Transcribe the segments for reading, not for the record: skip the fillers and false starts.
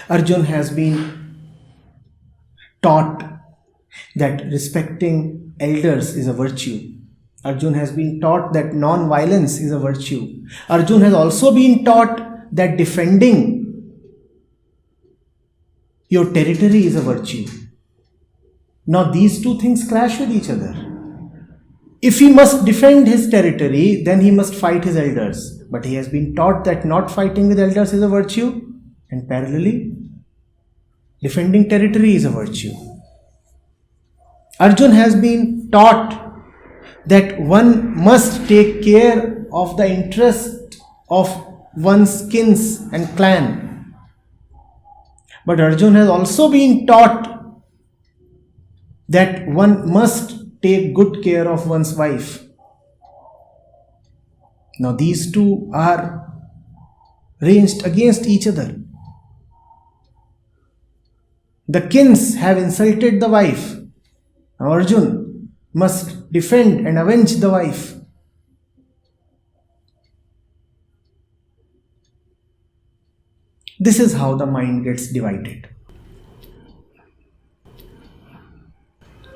Arjun has been taught that respecting elders is a virtue. Arjun has been taught that non-violence is a virtue. Arjun has also been taught that defending your territory is a virtue. Now these two things clash with each other. If he must defend his territory, then he must fight his elders. But he has been taught that not fighting with elders is a virtue, and parallelly, defending territory is a virtue. Arjun has been taught that one must take care of the interest of one's kins and clan. But Arjun has also been taught that one must take good care of one's wife. Now these two are ranged against each other. The kins have insulted the wife. Now Arjun must defend and avenge the wife. This is how the mind gets divided.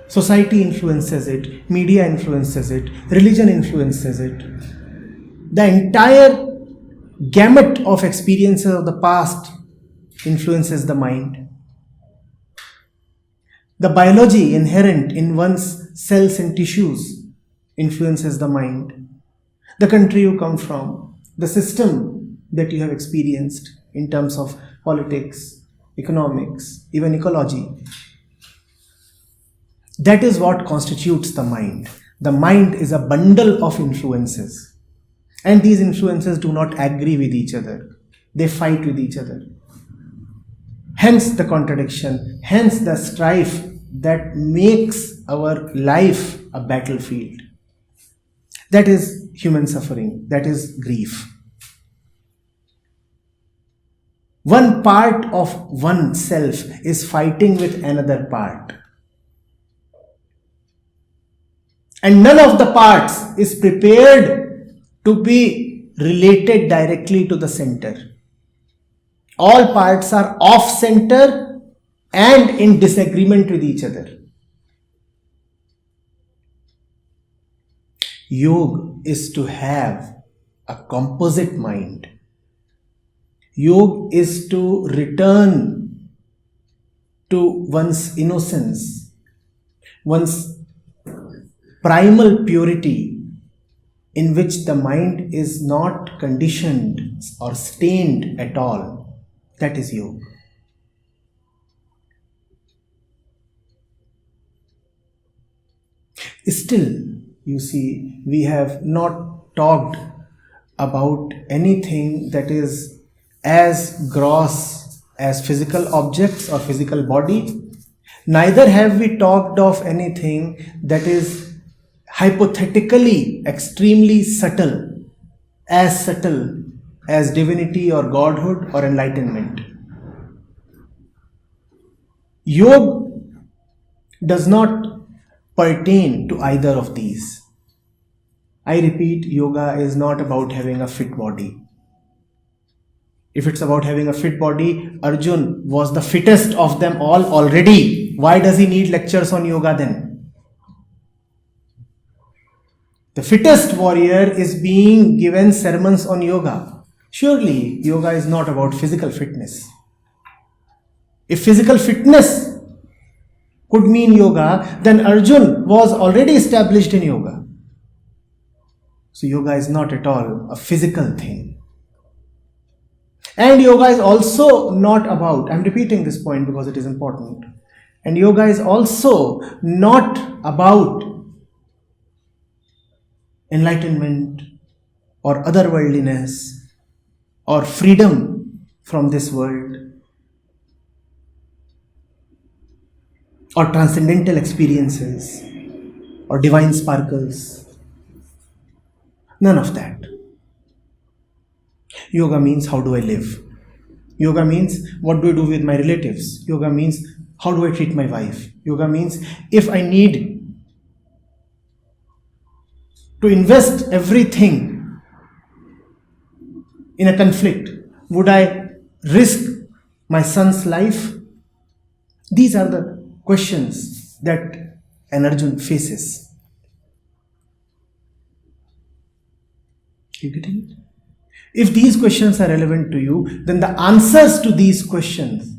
Society influences it, media influences it, religion influences it. The entire gamut of experiences of the past influences the mind. The biology inherent in one's cells and tissues influences the mind. The country you come from, the system that you have experienced in terms of politics, economics, even ecology. That is what constitutes the mind. The mind is a bundle of influences. And these influences do not agree with each other. They fight with each other. Hence the contradiction, hence the strife that makes our life a battlefield. That is human suffering. That is grief. One part of oneself is fighting with another part. And none of the parts is prepared to be related directly to the center. All parts are off center and in disagreement with each other. Yoga is to have a composite mind. Yoga is to return to one's innocence, one's primal purity, in which the mind is not conditioned or stained at all. That is yoga. Still, you see, we have not talked about anything that is as gross as physical objects or physical body. Neither have we talked of anything that is hypothetically extremely subtle as divinity or godhood or enlightenment. Yoga does not pertain to either of these. I repeat, yoga is not about having a fit body. If it's about having a fit body, Arjun was the fittest of them all already. Why does he need lectures on yoga then? The fittest warrior is being given sermons on yoga. Surely, yoga is not about physical fitness. If physical fitness could mean yoga, then Arjun was already established in yoga. So yoga is not at all a physical thing. And yoga is also not about, I'm repeating this point because it is important, and yoga is also not about enlightenment or otherworldliness or freedom from this world or transcendental experiences or divine sparkles. None of that. Yoga means how do I live? Yoga means what do I do with my relatives? Yoga means how do I treat my wife? Yoga means if I need to invest everything in a conflict, would I risk My son's life? These are the questions that an Arjun faces. You getting it? If these questions are relevant to you, then the answers to these questions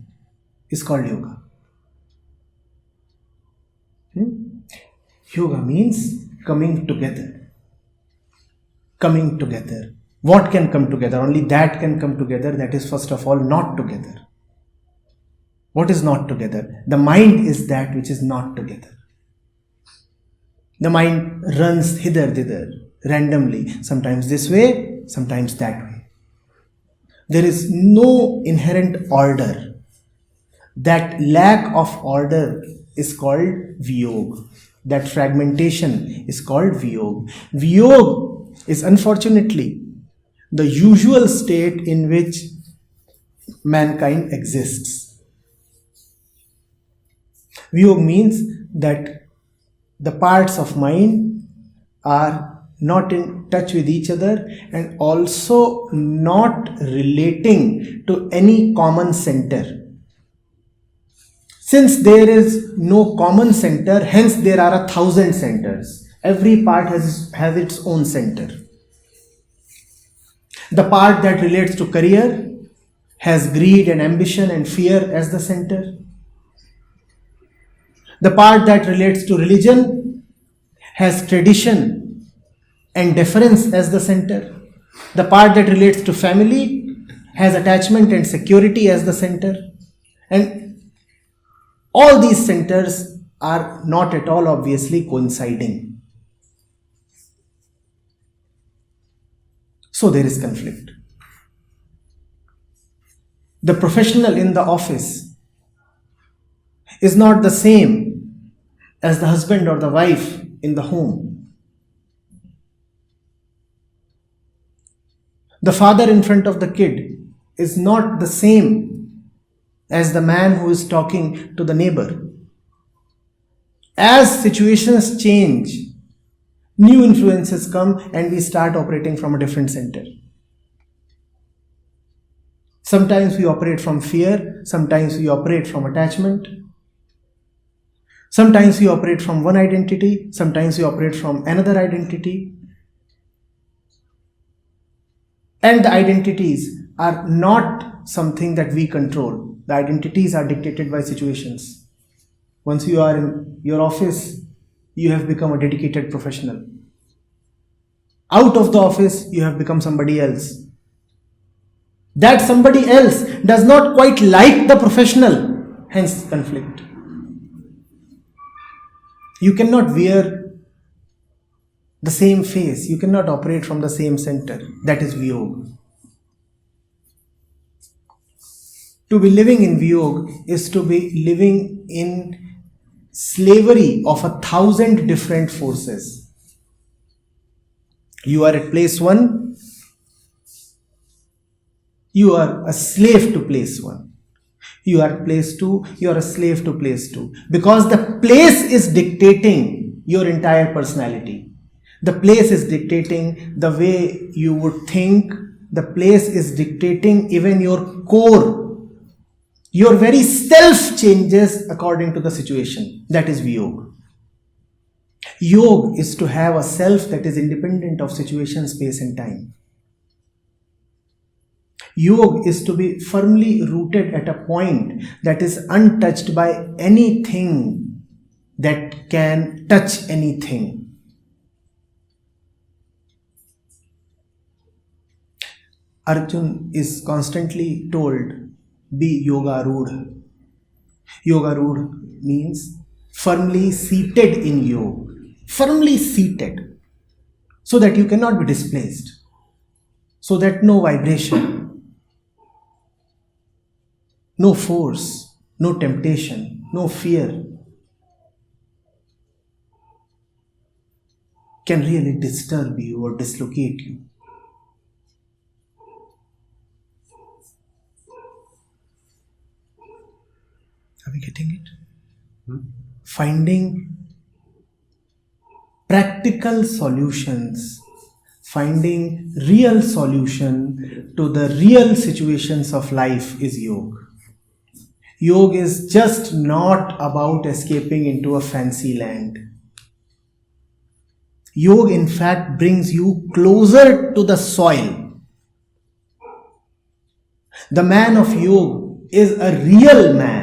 is called yoga. Yoga means coming together. Coming together. What can come together? Only that can come together. That is, first of all, not together. What is not together? The mind is that which is not together. The mind runs hither, thither, randomly, sometimes this way, sometimes that way. There is no inherent order. That lack of order is called viog. That fragmentation is called viog. Viog is unfortunately the usual state in which mankind exists. Viog means that the parts of mind are not in touch with each other and also not relating to any common center. Since there is no common center, hence there are 1,000 centers. Every part has its own center. The part that relates to career has greed and ambition and fear as the center. The part that relates to religion has tradition and deference as the center. The part that relates to family has attachment and security as the center. And all these centers are not at all obviously coinciding. So there is conflict. The professional in the office is not the same as the husband or the wife in the home. The father in front of the kid is not the same as the man who is talking to the neighbor. As situations change, new influences come and we start operating from a different center. Sometimes we operate from fear, sometimes we operate from attachment. Sometimes we operate from one identity, sometimes we operate from another identity. And the identities are not something that we control. The identities are dictated by situations. Once you are in your office, you have become a dedicated professional. Out of the office, you have become somebody else. That somebody else does not quite like the professional, hence conflict. You cannot wear the same face. You cannot operate from the same center. That is viog. To be living in viog is to be living in slavery of 1,000 different forces. You are at place 1. You are a slave to place 1. You are at place 2. You are a slave to place 2. Because the place is dictating your entire personality. The place is dictating the way you would think. The place is dictating even your core. Your very self changes according to the situation. That is viog. Yog is to have a self that is independent of situation, space and time. Yog is to be firmly rooted at a point that is untouched by anything that can touch anything. Arjun is constantly told, be yoga rudha. Yoga rudha means firmly seated in yoga. Firmly seated. So that you cannot be displaced. So that no vibration, no force, no temptation, no fear can really disturb you or dislocate you. Are we getting it? Finding practical solutions, finding real solution to the real situations of life is yoga. Yoga is just not about escaping into a fancy land. Yoga, in fact, brings you closer to the soil. The man of yoga is a real man.